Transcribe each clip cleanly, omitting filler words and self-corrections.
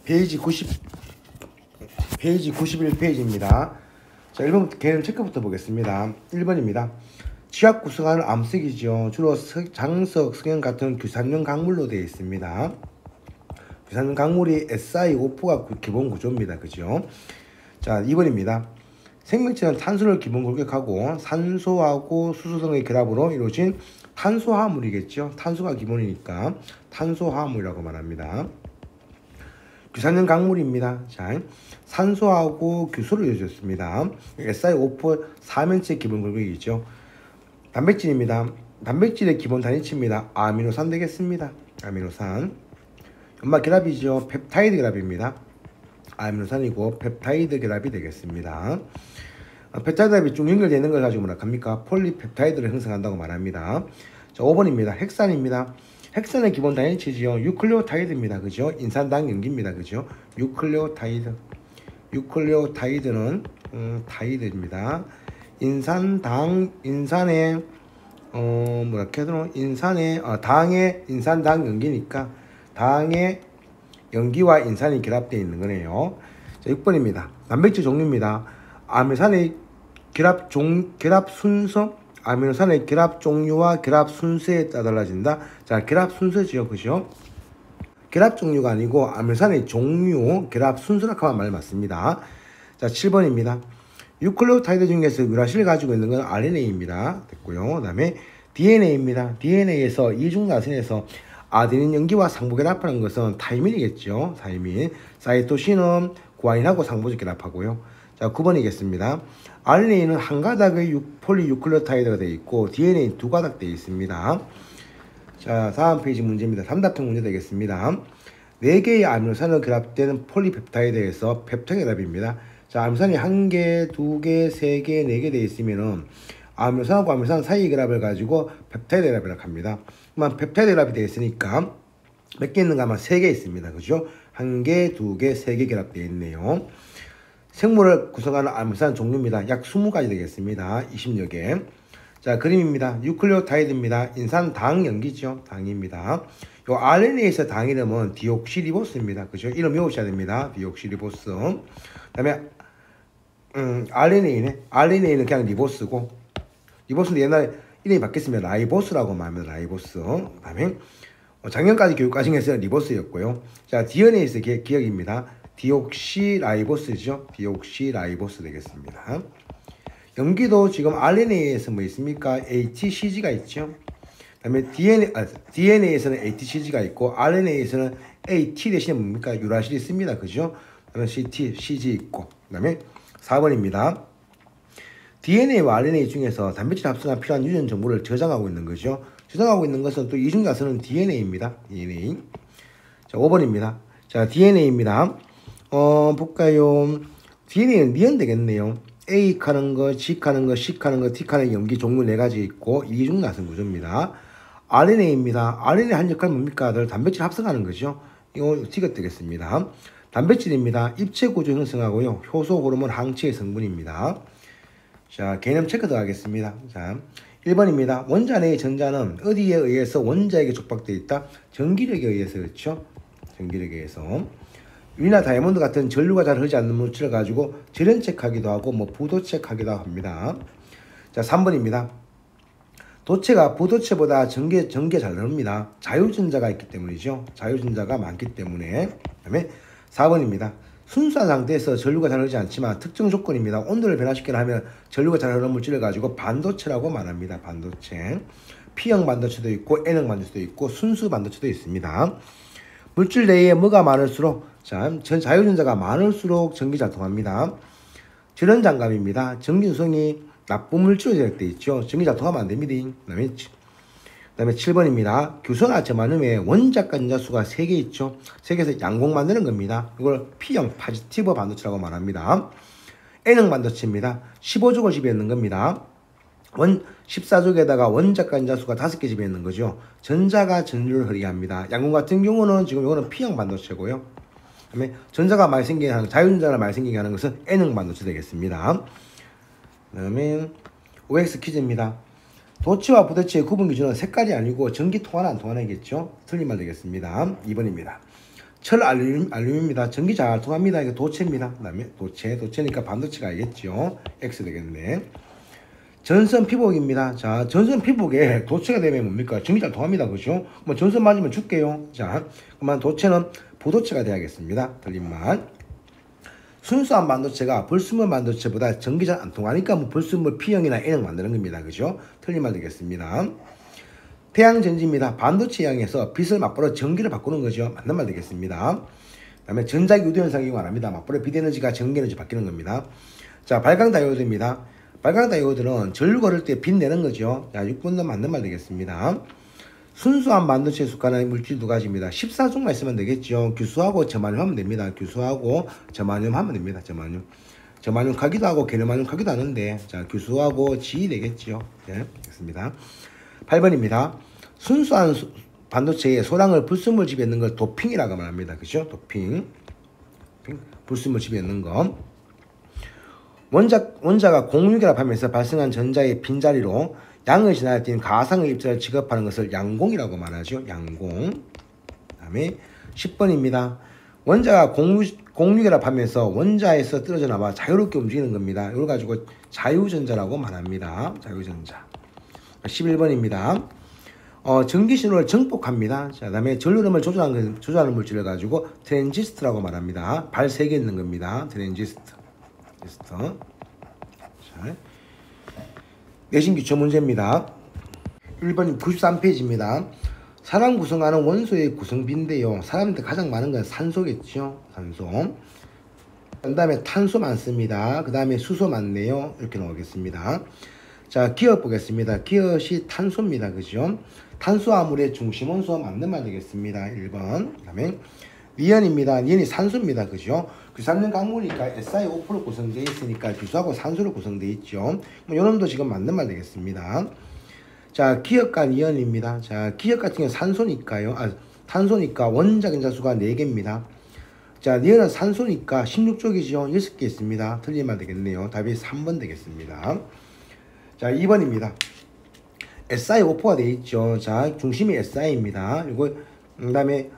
페이지 91페이지입니다. 자, 1번 개념 체크부터 보겠습니다. 1번입니다. 지압 구성하는 암석이죠. 주로 장석, 석영 같은 규산용 강물로 되어 있습니다. 규산용 강물이 SiO4가 기본 구조입니다. 그죠? 자, 2번입니다. 생명체는 탄소를 기본 골격하고 산소하고 수소 등의 결합으로 이루어진 탄소화합물이겠죠. 탄소가 기본이니까 탄소화합물이라고 말합니다. 규산용 강물입니다. 자, 산소하고 규소로 이루어졌습니다. SiO4 사면체 기본 골격이죠. 단백질입니다. 단백질의 기본 단위치입니다. 아미노산 되겠습니다. 아미노산. 연마 결합이죠. 펩타이드 결합입니다. 아미노산이고 펩타이드 결합이 되겠습니다. 펩타이드 결합이 쭉 연결되는 걸 가지고 뭐라 합니까? 폴리펩타이드를 형성한다고 말합니다. 자, 5번입니다. 핵산입니다. 핵산의 기본 단위치지요. 유클레오타이드입니다. 그죠? 인산당 연기입니다. 그죠? 유클레오타이드. 유클레오타이드는 타이드입니다. 인산의 당의 인산당 연기니까 당의 연기와 인산이 결합되어 있는 거네요. 자, 6번입니다. 단백질 종류입니다. 아미노산의 결합 순서, 아미노산의 결합 종류와 결합 순서에 따라 달라진다. 자, 결합 순서지요. 그죠? 결합 종류가 아니고 아미노산의 종류, 결합 순서라고 하면 말 맞습니다. 자, 7번입니다. 유클레오타이드 중에서 유라실을 가지고 있는 건 RNA입니다. 됐고요. 그 다음에 DNA입니다. DNA에서 이중나선에서 아데닌 연기와 상부 결합하는 것은 타이민이겠죠. 타이민. 사이토신은 구안인하고 상부적 결합하고요. 자, 9번이겠습니다. RNA는 한 가닥의 폴리유클레오타이드가 되어 있고 DNA는 두 가닥 되어 있습니다. 자, 다음 페이지 문제입니다. 삼답형 문제 되겠습니다. 4개의 아미노산으로 결합되는 폴리펩타이드에서 펩타이드 결합입니다. 자, 아미노산이 1개, 2개, 3개, 4개 되어 있으면은 아미노산하고 아미노산 사이의 결합을 가지고 펩타이드 결합이라고 합니다. 그러면 펩타이드 결합이 되어 있으니까 몇 개 있는가 하면 3개 있습니다. 그죠? 1개, 2개, 3개 결합되어 있네요. 생물을 구성하는 아미노산 종류입니다. 약 20가지 되겠습니다. 20여 개. 자, 그림입니다. 유클레오타이드입니다. 인산당 연기죠. 당입니다. 요 RNA에서 당 이름은 디옥시리보스입니다. 그죠? 이름 외우셔야 됩니다. 디옥시리보스. 그 다음에 RNA는 그냥 리보스고, 리보스는 옛날에 이름이 바뀌었으면 라이보스라고 말합니다. 라이보스. 그 다음에 작년까지 교육 과정에서는 리보스였고요. 자, DNA에서 기억입니다. 디옥시라이보스죠. 디옥시라이보스 되겠습니다. 연기도 지금 RNA에서 뭐 있습니까? ATCG가 있죠. 그 다음에 DNA에서는 ATCG가 있고 RNA에서는 AT 대신에 뭡니까? 유라실이 있습니다. 그죠? 그 다음에 CG 있고. 그 다음에 4번입니다. DNA와 RNA 중에서 단백질 합성에 필요한 유전 정보를 저장하고 있는 거죠. 저장하고 있는 것은 또 이중가선은 DNA입니다. DNA. 자, 5번입니다. 자, DNA입니다. 볼까요? DNA는 니은 되겠네요. A 카는 거, G 카는 거, C 카는 거, T 카는 연기 종류 4가지 있고 이중나선 구조입니다. RNA입니다. RNA 한 역할은 뭡니까? 단백질 합성하는 거죠. 이거 T가 되겠습니다. 단백질입니다. 입체 구조 형성하고요. 효소, 호르몬, 항체의 성분입니다. 자, 개념 체크 들어가겠습니다. 자, 1번입니다. 원자 내의 전자는 어디에 의해서 원자에게 촉박되어 있다? 전기력에 의해서. 그렇죠? 전기력에 의해서. 유리나 다이아몬드 같은 전류가 잘 흐르지 않는 물질을 가지고 절연책하기도 하고 부도책하기도 합니다. 자, 3번입니다. 도체가 부도체보다 전기가 잘 흐릅니다. 자유전자가 있기 때문이죠. 자유전자가 많기 때문에. 그 다음에 4번입니다. 순수한 상태에서 전류가 잘 흐르지 않지만 특정 조건입니다. 온도를 변화시키려 하면 전류가 잘 흐르는 물질을 가지고 반도체라고 말합니다. 반도체. P형 반도체도 있고 N형 반도체도 있고 순수 반도체도 있습니다. 물질 내에 뭐가 많을수록, 자, 자유전자가 많을수록 전기가 통합니다. 절연장갑입니다. 전기수성이 나쁜 물질로 제작되어 있죠. 전기가 통하면 안 됩니다. 그 다음에 7번입니다. 규소나 저만음에 원자 간자수가 3개 있죠. 3개에서 양공 만드는 겁니다. 이걸 P형 파지티브 반도체라고 말합니다. N형 반도체입니다. 15족을 지배해 있는 겁니다. 14족에다가 원자 간자수가 5개 지배해 있는 거죠. 전자가 전류를 흐리게 합니다. 양공 같은 경우는 지금 이거는 P형 반도체고요. 그다음에 전자가 많이 생기게 하는, 자유전자가 많이 생기게 하는 것은 N형 반도체 되겠습니다. 그다음에 OX 퀴즈입니다. 도체와 부도체의 구분 기준은 색깔이 아니고 전기 통하나 안 통하나겠죠. 틀린 말 되겠습니다. 2번입니다. 철 알루미늄입니다. 전기 잘 통합니다. 이게 도체입니다. 그다음에 도체니까 반도체가 알겠죠. X 되겠네. 전선 피복입니다. 자, 전선 피복에 도체가 되면 뭡니까? 전기 잘 통합니다. 그죠? 뭐 전선 맞으면 죽게요. 자, 그러면 도체는 부도체가 돼야겠습니다. 틀린 말. 순수한 반도체가 불순물 반도체보다 전기 잘 안 통하니까 뭐 불순물 P형이나 N형 만드는 겁니다. 그죠? 틀린 말 되겠습니다. 태양전지입니다. 반도체 향해서 빛을 맞불어 전기를 바꾸는 거죠. 맞는 말 되겠습니다. 그 다음에 전자유도 현상이 말합니다. 맞불어 빛에너지가 전기에너지 바뀌는 겁니다. 자, 발광다이오드입니다. 발광다이오드는 전류 걸을 때 빛 내는 거죠. 자, 6번도 맞는 말 되겠습니다. 순수한 반도체에 속하는 물질 두 가지입니다. 14종만 있으면 되겠죠. 규수하고 저마늄 하면 됩니다. 규수하고 저마늄 하면 됩니다. 저마늄 가기도 하고 게르마늄 가기도 하는데, 자, 규수하고 지 되겠죠. 네, 됐습니다. 8번입니다. 순수한 반도체에 소량을 불순물 집에 넣는 걸 도핑이라고 말합니다. 그죠? 도핑. 불순물 집에 넣는 거. 원자가 공유결합하면서 발생한 전자의 빈자리로 양을 지나야 뛴 가상의 입자를 취급하는 것을 양공이라고 말하죠. 양공. 그 다음에 10번입니다. 원자가 공유결합하면서 원자에서 떨어져 나와 자유롭게 움직이는 겁니다. 이걸 가지고 자유전자라고 말합니다. 자유전자. 11번입니다. 전기신호를 정폭합니다. 자, 그다음에 전류름을 조절하는 물질을 가지고 트랜지스터라고 말합니다. 발 3개 있는 겁니다. 트랜지스터. 자, 내신 기초 문제입니다. 1번 93페이지입니다. 사람 구성하는 원소의 구성비인데요. 사람한테 가장 많은 건 산소겠죠. 산소. 그 다음에 탄소 많습니다. 그 다음에 수소 많네요. 이렇게 나오겠습니다. 자, 기억 보겠습니다. 기엇이 탄소입니다. 그죠? 탄수화물의 중심 원소 맞는 말 되겠습니다. 1번. 그 다음에 니언입니다. 니언이 산소입니다. 그죠? 규산염 강물이니까 SiO4로 구성되어 있으니까 규수하고 산소로 구성되어 있죠. 요놈도 지금 맞는 말 되겠습니다. 자, 기역과 니언입니다. 자, 기역 같은 경우는 산소니까요. 탄소니까 원자 근자수가 4개입니다. 자, 니언은 산소니까 16쪽이죠. 6개 있습니다. 틀린 말 되겠네요. 답이 3번 되겠습니다. 자, 2번입니다. SiO4가 되어 있죠. 자, 중심이 Si입니다. 이거, 그 다음에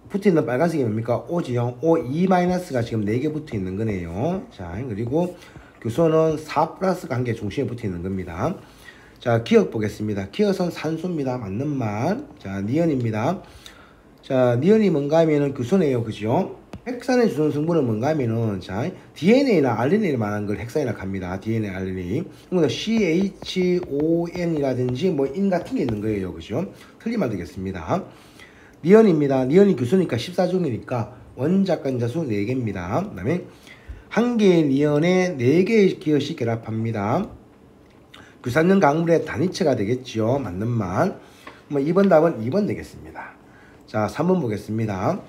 붙어 있는 빨간색이 뭡니까? O지요. O2-가 지금 4개 붙어 있는 거네요. 자, 그리고 규소는 4 플러스가 한 개 중심에 붙어 있는 겁니다. 자, 기억 보겠습니다. 기억은 산소입니다. 맞는 말. 자, 니언입니다. 자, 니언이 뭔가 하면은 규소네요. 그죠? 핵산의 주성 성분은 뭔가 하면은, 자, DNA나 RNA를 말하는 걸 핵산이라고 합니다. DNA, RNA. 그러면 CHON이라든지 뭐 인 같은 게 있는 거예요. 그죠? 틀린 말 되겠습니다. 니언입니다. 니언이 규소니까 14종이니까 원자 근자수 4개입니다. 그 다음에 한 개의 니언에 4개의 기엇이 결합합니다. 규산염 강물의 단위체가 되겠죠. 맞는 말. 뭐 2번 답은 2번 되겠습니다. 자, 3번 보겠습니다.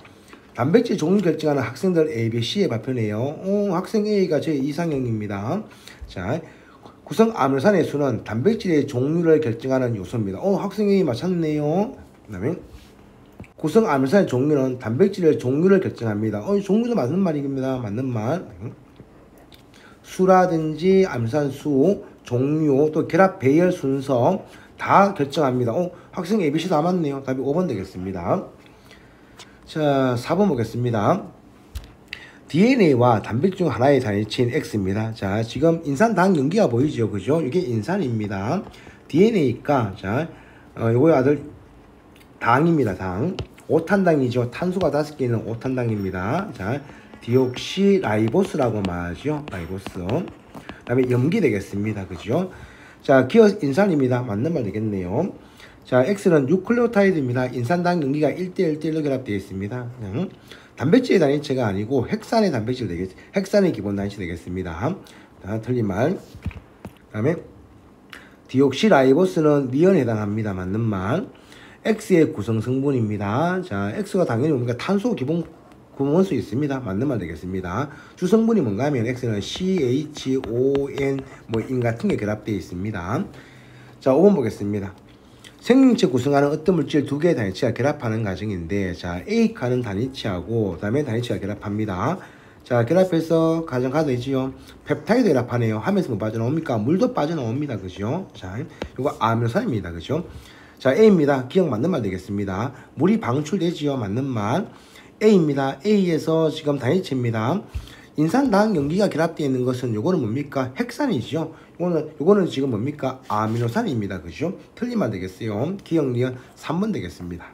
단백질 종류 결정하는 학생들 A, B, C의 발표네요. 학생 A가 제 이상형입니다. 자, 구성 아미노산의 수는 단백질의 종류를 결정하는 요소입니다. 학생 A 맞췄네요. 그 다음에 구성 아미노산의 종류는 단백질의 종류를 결정합니다. 종류도 맞는 말입니다. 맞는 말. 수라든지 아미노산 수, 종류, 또 결합 배열 순서 다 결정합니다. 학생 ABC 다 맞네요. 답이 5번 되겠습니다. 자, 4번 보겠습니다. DNA와 단백질 중 하나의 단위체인 X입니다. 자, 지금 인산당 연기가 보이죠. 그죠? 이게 인산입니다. DNA가, 자, 요거 아들 당입니다. 당. 5탄당이죠. 탄수가 5개 있는 5탄당입니다. 자, 디옥시라이보스라고 말하죠. 라이보스. 그 다음에 염기 되겠습니다. 그죠? 자, 기어 인산입니다. 맞는 말 되겠네요. 자, X는 뉴클레오타이드입니다. 인산당 연기가 1대1로 결합되어 있습니다. 단백질의 단위체가 아니고 핵산의 단백질 되겠, 핵산의 기본 단위체 되겠습니다. 자, 틀린 말. 그 다음에 디옥시라이보스는 니언에 해당합니다. 맞는 말. X의 구성 성분입니다. 자, X가 당연히 뭡니까? 탄소 기본 원소 있습니다. 맞는 말 되겠습니다. 주성분이 뭔가 하면 X는 CHON 뭐 인 같은 게 결합되어 있습니다. 자, 5번 보겠습니다. 생명체 구성하는 어떤 물질 2개의 단위체가 결합하는 과정인데, 자, A가는 단위체하고 그 다음에 단위체가 결합합니다. 자, 결합해서 가정하도 되지요. 펩타이드 결합하네요. 하면서 뭐 빠져나옵니까? 물도 빠져나옵니다. 그죠? 자, 이거 아미노산입니다. 그죠? 자, A입니다. 기억 맞는 말 되겠습니다. 물이 방출되지요. 맞는 말. A입니다. A에서 지금 단위체입니다. 인산당 염기가 결합되어 있는 것은 요거는 뭡니까? 핵산이죠. 요거는 지금 뭡니까? 아미노산입니다. 그죠? 틀리면 되겠어요. 기억리은 3번 되겠습니다.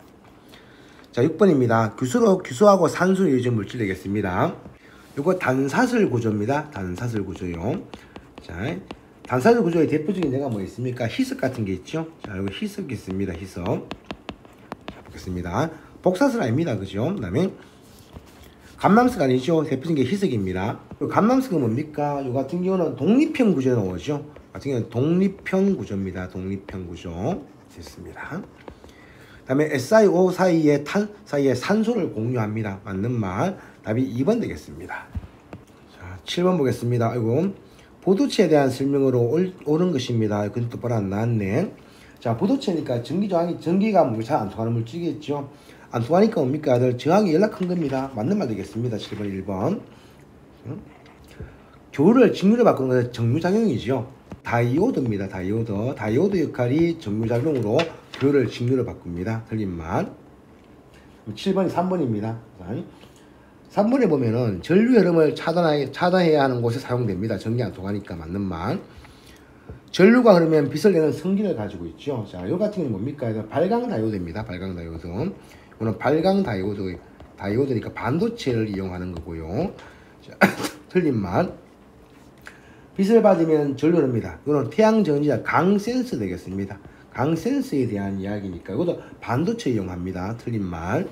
자, 6번입니다. 규소하고 산소를 이루어진 물질 되겠습니다. 요거 단사슬 구조입니다. 단사슬 구조요. 자, 단사슬 구조의 대표적인 예가 뭐 있습니까? 희석 같은 게 있죠. 자, 요거 희석이 있습니다. 희석. 자, 보겠습니다. 복사슬 아닙니다. 그죠? 그 다음에 감람스가 아니죠. 대표적인 게 희석입니다. 감람스가 뭡니까? 요 같은 경우는 독립형 구조에 나오죠. 같은 경우는 독립형 구조입니다. 독립형 구조. 됐습니다. 그 다음에 SiO 사이에 산소를 공유합니다. 맞는 말. 답이 2번 되겠습니다. 자, 7번 보겠습니다. 아이고, 보도체에 대한 설명으로 옳은 것입니다. 그것도 바로 안 나왔네. 자, 보도체니까 전기가 뭐 잘 안 통하는 물질이겠죠. 안 통하니까 뭡니까? 저항이 연락한 겁니다. 맞는 말 되겠습니다. 7번, 1번. 교를 직류로 바꾸는 것은 정류작용이죠. 다이오드입니다. 다이오드 역할이 정류작용으로 교를 직류로 바꿉니다. 틀린 말. 7번이 3번입니다. 3번에 보면은 전류 흐름을 차단해야 하는 곳에 사용됩니다. 전기 안 통하니까 맞는 말. 전류가 흐르면 빛을 내는 성질을 가지고 있죠. 자, 요 같은 경우는 뭡니까? 발광 다이오드입니다. 발광 다이오드. 이거는 발광 다이오드니까 반도체를 이용하는 거고요. 자, 틀린 말. 빛을 받으면 전류 흐릅니다. 이거는 태양 전지자 강센서 되겠습니다. 강센서에 대한 이야기니까 이것도 반도체 이용합니다. 틀린 말.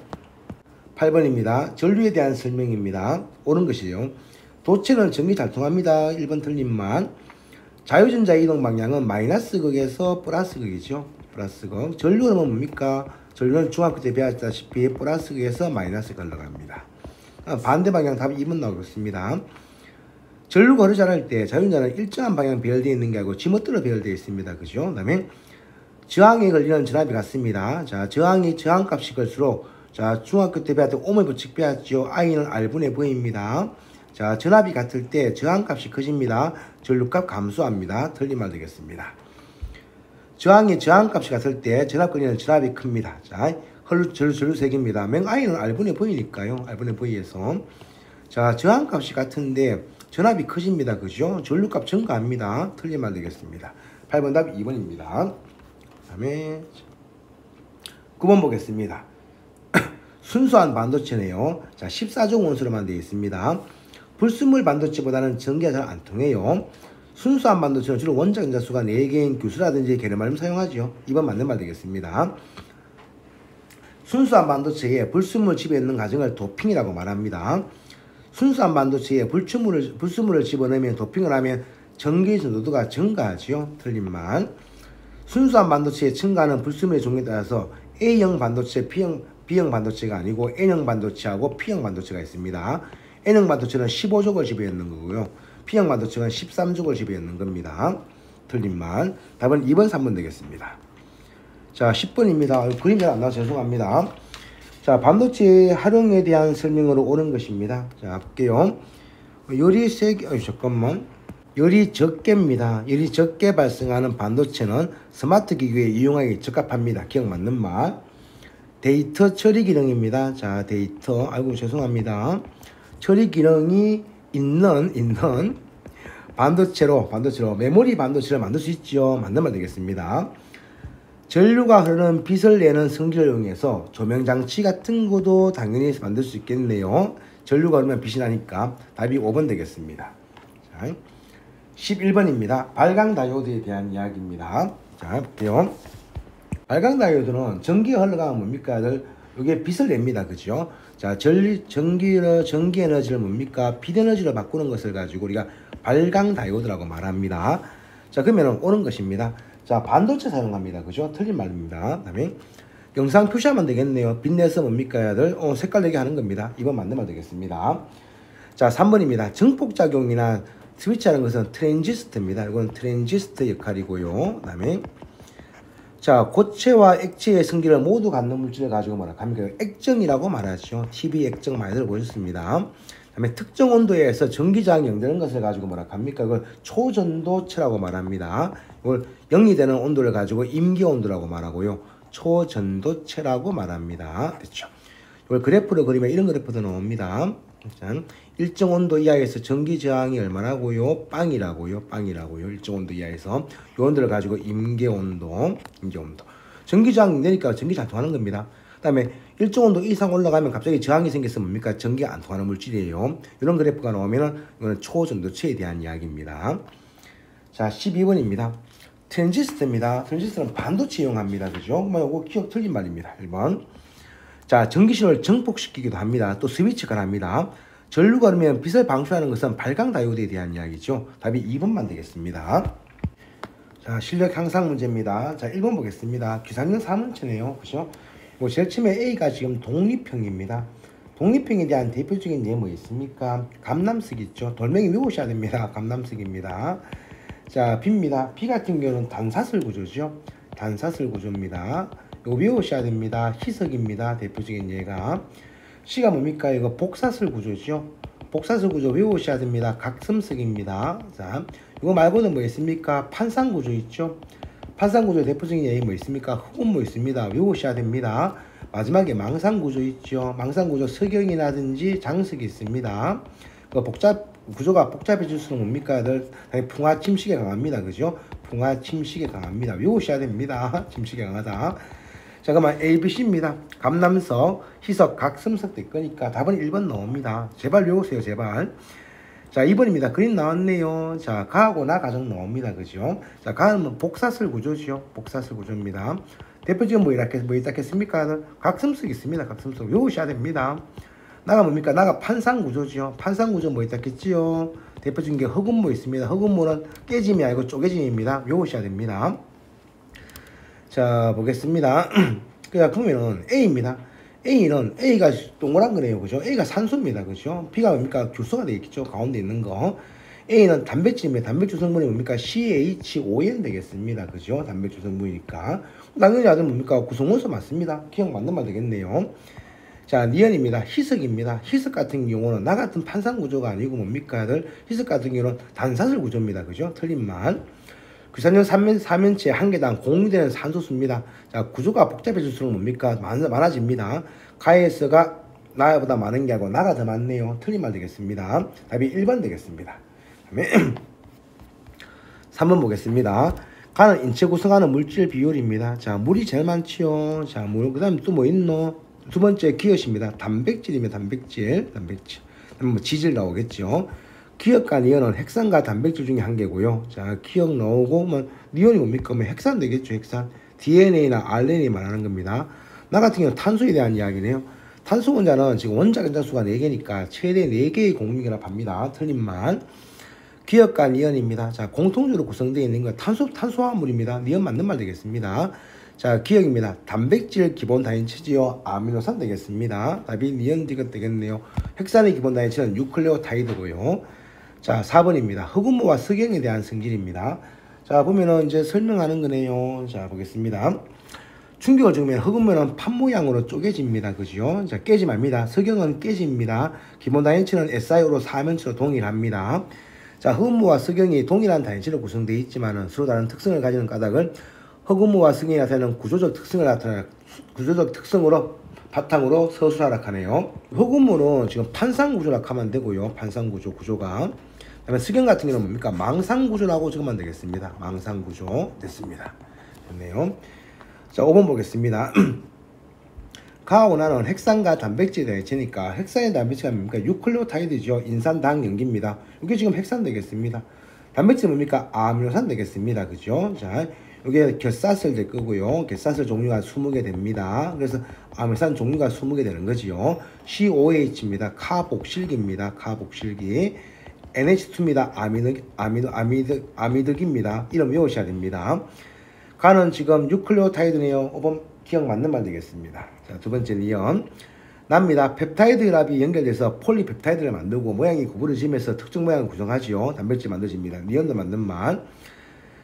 8번입니다. 전류에 대한 설명입니다. 옳은 것이요. 도체는 전기 잘 통합니다. 1번 틀린 말. 자유전자 이동 방향은 마이너스 극에서 플러스 극이죠. 플러스 극. 전류는 뭡니까? 전류는 중학교 때 배웠다시피 플러스 극에서 마이너스 극으로 갑니다. 반대 방향 답이 2번 나오겠습니다. 전류가 흐르지 않을 때 자유전자는 일정한 방향 배열되어 있는 게 아니고 지멋대로 배열되어 있습니다. 그죠? 그 다음에 저항에 걸리는 전압이 같습니다. 자, 저항값이 걸수록 자, 중학교 때 배웠던 오음의 법칙 배웠죠. I는 R분의 V입니다. 자, 전압이 같을 때 저항값이 커집니다. 전류값 감소합니다. 틀린 말 되겠습니다. 저항값이 같을 때 전압 걸리는 전압이 큽니다. 자, 전류 색입니다. I는 R분의 V니까요. R분의 V에서. 자, 저항값이 같은데 전압이 커집니다. 그죠? 전류값 증가합니다. 틀린 말 되겠습니다. 8번 답 2번입니다. 그 다음에 9번 보겠습니다. 순수한 반도체네요. 자, 14종 원소로만 되어 있습니다. 불순물 반도체보다는 전기가 잘 안 통해요. 순수한 반도체는 주로 원자 전자수가 4개인 규수라든지 계량말을 사용하죠. 2번 맞는 말 되겠습니다. 순수한 반도체에 불순물 집어넣는 과정을 도핑이라고 말합니다. 순수한 반도체에 불순물을 집어넣으면 도핑을 하면 전기 전도도가 증가하죠. 틀린 말. 순수한 반도체의 증가하는 불순물의 종류에 따라서 A형 반도체, B형 반도체가 아니고 N형 반도체하고 P형 반도체가 있습니다. N형 반도체는 15족을 집어넣는 거고요. P형 반도체는 13족을 집어넣는 겁니다. 틀린 말. 답은 2번, 3번 되겠습니다. 자, 10번입니다. 그림 잘 안 나와서 죄송합니다. 자, 반도체 활용에 대한 설명으로 옳은 것입니다. 자, 볼게요. 열이 적게입니다. 열이 적게 발생하는 반도체는 스마트 기기에 이용하기 적합합니다. 기억 맞는 말. 데이터 처리 기능입니다. 자, 데이터. 아이고, 죄송합니다. 처리 기능이 있는 반도체로 메모리 반도체를 만들 수 있죠. 맞는 말 되겠습니다. 전류가 흐르는 빛을 내는 성질을 이용해서 조명장치 같은 것도 당연히 만들 수 있겠네요. 전류가 흐르면 빛이 나니까 답이 5번 되겠습니다. 자, 11번입니다. 발광 다이오드에 대한 이야기입니다. 자, 볼게요. 발광 다이오드는 전기가 흘러가면 뭡니까? 이게 빛을 냅니다. 그죠? 자, 전기 에너지를 뭡니까? 빛 에너지로 바꾸는 것을 가지고 우리가 발광 다이오드라고 말합니다. 자, 그러면 옳은 것입니다. 자, 반도체 사용합니다. 그죠? 틀린 말입니다. 그 다음에 영상 표시하면 되겠네요. 빛내서 뭡니까? 색깔 내게 하는 겁니다. 이번 맞는 말 되겠습니다. 자, 3번입니다. 증폭작용이나 스위치하는 것은 트랜지스터입니다. 이건 트랜지스터 역할이고요. 그 다음에 자, 고체와 액체의 성질을 모두 갖는 물질을 가지고 뭐라 합니까? 액정이라고 말하죠. TV 액정 많이 들어보셨습니다. 그 다음에 특정 온도에서 전기저항이 연되는 것을 가지고 뭐라 합니까? 그걸 초전도체라고 말합니다. 이걸 0이 되는 온도를 가지고 임기온도라고 말하고요. 초전도체라고 말합니다. 됐죠? 이걸 그래프로 그리면 이런 그래프도 나옵니다. 자, 일정 온도 이하에서 전기 저항이 얼마라고요? 빵이라고요. 빵이라고요. 일정 온도 이하에서 이 온도를 가지고 임계 온도. 전기 저항이 되니까 전기 잘 통하는 겁니다. 그다음에 일정 온도 이상 올라가면 갑자기 저항이 생겨서 뭡니까? 전기가 안 통하는 물질이에요. 이런 그래프가 나오면은 이거는 초전도체에 대한 이야기입니다. 자, 12번입니다. 트랜지스터입니다. 트랜지스터는 반도체 이용합니다. 그죠? 뭐 이거 기억 틀린 말입니다. 1번. 자, 전기신호를 증폭시키기도 합니다. 또 스위치가 합니다. 전류가 흐르면 빛을 방출하는 것은 발광 다이오드에 대한 이야기죠. 답이 2번만 되겠습니다. 자, 실력 향상 문제입니다. 자, 1번 보겠습니다. 기상용 4문제네요. 그죠? 뭐 제일 처음에 A가 지금 독립형입니다. 독립형에 대한 대표적인 예 뭐 있습니까? 감남석 있죠. 돌멩이 외우셔야 됩니다. 감남석입니다. 자, B입니다. B 같은 경우는 단사슬 구조죠. 단사슬 구조입니다. 이거 외우셔야 됩니다. 희석입니다. 대표적인 예가. C가 뭡니까? 이거 복사슬 구조죠. 복사슬 구조 외우셔야 됩니다. 각섬석입니다. 자, 이거 말고는 뭐 있습니까? 판상 구조 있죠. 판상 구조 대표적인 예이 뭐 있습니까? 흑운 뭐 있습니다. 외우셔야 됩니다. 마지막에 망상 구조 있죠. 망상 구조 석영이라든지 장석이 있습니다. 그 구조가 복잡해질수록 뭡니까? 풍화 침식에 강합니다. 그죠? 풍화 침식에 강합니다. 외우셔야 됩니다. 침식에 강하다. 자, 그러면 ABC입니다. 감남석, 희석, 각섬석 될 거니까 답은 1번 나옵니다. 제발 외우세요. 제발. 자, 2번입니다. 그림 나왔네요. 자, 가하고 나 가정 나옵니다. 그죠? 자, 가는 복사슬 구조죠. 복사슬 구조입니다. 대표적인 뭐 있다겠습니까? 각섬석 있습니다. 각섬석 외우셔야 됩니다. 나가 뭡니까? 나가 판상 구조죠. 판상 구조 뭐 있다겠지요? 대표적인 게 흑운모 있습니다. 흑운모는 깨짐이 아니고 쪼개짐입니다. 외우셔야 됩니다. 자, 보겠습니다. 그러면은 A입니다. A가 동그란 거네요. 그죠? A가 산소입니다. 그죠? B가 뭡니까? 규소가 되어 있겠죠? 가운데 있는 거. A는 단백질입니다. 단백질 성분이 뭡니까? CH5N 되겠습니다. 그죠? 단백질 성분이니까. 당연히 아들 뭡니까? 구성원소 맞습니다. 기억 맞는 말 되겠네요. 자, 니은입니다. 희석입니다. 희석 같은 경우는 나 같은 판상 구조가 아니고 뭡니까? 희석 같은 경우는 단사슬 구조입니다. 그죠? 틀린 말. 규산용 3면체 한 개당 공유되는 산소수입니다. 자, 구조가 복잡해질수록 뭡니까? 많아집니다. 가에서가 나보다 많은 게 아니고 나가 더 많네요. 틀린 말 되겠습니다. 답이 1번 되겠습니다. 다음에 3번 보겠습니다. 가는 인체 구성하는 물질 비율입니다. 자, 물이 제일 많지요. 자, 그 다음에 또 뭐 있노? 두 번째 기엇입니다. 단백질입니다. 단백질. 뭐 지질 나오겠죠. 기억과 니온은 핵산과 단백질 중에 한 개고요. 자, 기억 나오고, 뭐, 니온이 뭡니까? 뭐 핵산 되겠죠, 핵산. DNA나 RNA 말하는 겁니다. 나 같은 경우는 탄소에 대한 이야기네요. 탄소 원자는 지금 원자 원자수가 4개니까 최대 4개의 공유결합 합니다. 틀린 말. 기억과 니온입니다. 자, 공통적으로 구성되어 있는 건 탄수화물입니다. 니온 맞는 말 되겠습니다. 자, 기억입니다. 단백질 기본 단위체지요. 아미노산 되겠습니다. 답이 니온 디귿 되겠네요. 핵산의 기본 단위체는 뉴클레오타이드고요. 자, 4번입니다. 흑운모와 석영에 대한 성질입니다. 자, 보면은 이제 설명하는 거네요. 자, 보겠습니다. 충격을 주면 흑운모는 판 모양으로 쪼개집니다. 그죠? 자, 깨지 맙니다. 석영은 깨집니다. 기본 단위체는 SiO로 4면체로 동일합니다. 자, 흑운모와 석영이 동일한 단위체로 구성되어 있지만은 서로 다른 특성을 가지는 까닭을 흑운모와 석영이 나타내는 구조적 특성으로 바탕으로 서술하락하네요. 흑운모는 지금 판상구조라고 하면 되고요. 판상구조 구조가. 그다음에 석영 같은 경우는 뭡니까? 망상구조라고 적으면 되겠습니다. 망상구조 됐습니다. 좋네요. 자, 5번 보겠습니다. 가하고 나는 핵산과 단백질 대체니까 핵산의 단백질이 뭡니까? 유클레오타이드죠. 인산당 연기입니다. 이게 지금 핵산 되겠습니다. 단백질 뭡니까? 아미노산 되겠습니다. 그죠? 자, 이게 결사슬 될 거고요. 결사슬 종류가 20개 됩니다. 그래서 아미노산 종류가 20개 되는 거지요. COH입니다. 카복실기입니다. 카복실기. NH2입니다. 아미드기입니다. 이름 외우셔야 됩니다. 가는 지금 뉴클레오타이드네요. 5번 기억 맞는 말 되겠습니다. 자, 두 번째 니온. 납니다. 펩타이드 결합이 연결돼서 폴리펩타이드를 만들고 모양이 구부러지면서 특정 모양을 구성하지요. 단백질 만들어집니다. 니온도 맞는 말.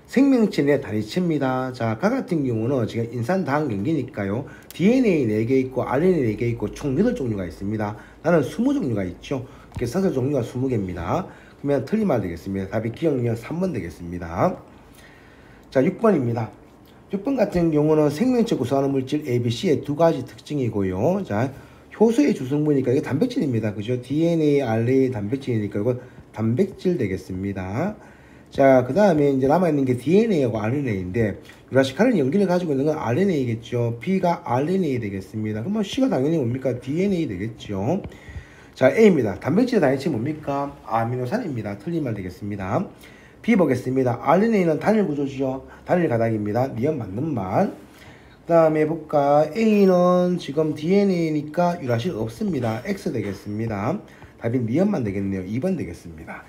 생명체 내 단위체입니다. 자, 가 같은 경우는 지금 인산당 연기니까요. DNA 4개 있고 RNA 4개 있고 총 8종류가 있습니다. 나는 20종류가 있죠. 사슬 종류가 20개입니다. 그러면 틀린 말 되겠습니다. 답이 기억력 3번 되겠습니다. 자, 6번입니다. 6번 같은 경우는 생명체 구성하는 물질 ABC의 두 가지 특징이고요. 자, 효소의 주성분이니까 이게 단백질입니다. 그죠? DNA, RNA 단백질이니까 이거 단백질 되겠습니다. 자, 그 다음에 이제 남아있는 게 DNA하고 RNA인데, 유라시카는 연기를 가지고 있는 건 RNA겠죠. B가 RNA 되겠습니다. 그러면 C가 당연히 뭡니까? DNA 되겠죠. 자, A입니다. 단백질의 단위치 뭡니까? 아미노산입니다. 틀린 말 되겠습니다. B 보겠습니다. RNA는 단일 구조지요. 단일 가닥입니다. 니은 맞는 말. 그 다음에 볼까? A는 지금 DNA니까 유라실 없습니다. X 되겠습니다. 답이 니은만 되겠네요. 2번 되겠습니다.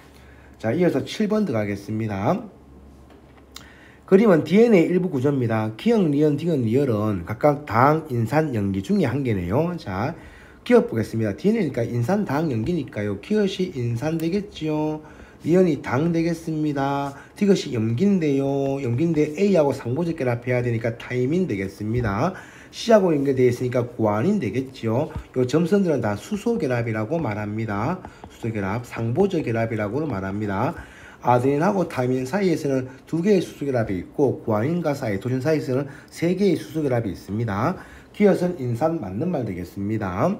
자, 이어서 7번 들어가겠습니다. 그림은 DNA 일부 구조입니다. 기역, 니은, 디귿, 리을은 각각 당, 인산, 염기 중에 한 개네요. 자, 기역 보겠습니다. DNA니까 인산, 당, 염기니까요. 기역이 인산 되겠지요. 니은이 당 되겠습니다. 디귿이 염기인데요. 염기인데 A하고 상보적 결합해야 되니까 타이민 되겠습니다. C하고 연결되어 있으니까 구안인 되겠죠. 요 점선들은 다 수소결합이라고 말합니다. 수소결합, 상보적 결합이라고 말합니다. 아데닌하고 타이민 사이에서는 2개의 수소결합이 있고 구안인과 사이토신 사이에서는 3개의 수소결합이 있습니다. 기엇은 인산 맞는 말 되겠습니다.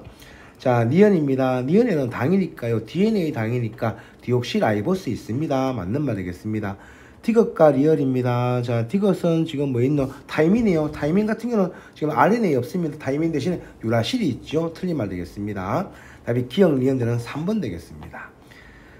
자, 니은입니다. 니은에는 당이니까요. DNA 당이니까 디옥시라이보스 있습니다. 맞는 말 되겠습니다. 디귿과 리얼입니다. 자, 디귿은 지금 뭐 있노? 타이민이에요. 타이민 같은 경우는 지금 RNA 없습니다. 타이민 대신에 유라실이 있죠. 틀린 말 되겠습니다. 답이 기역, 리언들은 3번 되겠습니다.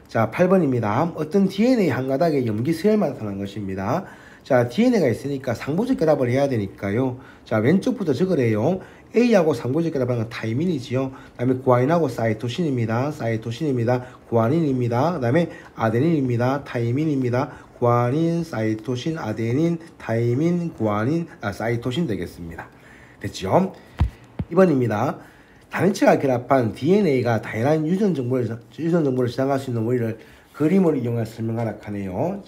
자, 8번입니다. 어떤 DNA 한 가닥에 염기 서열만 나타난 것입니다. 자, DNA가 있으니까 상보적 결합을 해야 되니까요. 자, 왼쪽부터 적을 해요. A하고 상보적 결합하는 건 타이민이지요. 그 다음에 구아닌하고 사이토신입니다. 사이토신입니다. 구아닌입니다. 그 다음에 아데닌입니다. 타이민입니다. 구아닌, 사이토신, 아데닌, 타이민, 구아닌, 사이토신 되겠습니다. 됐죠? 2번입니다. 단위체가 결합한 DNA가 다양한 유전 정보를 저장할 수 있는 원리를 그림을 이용해 설명하라 하네요.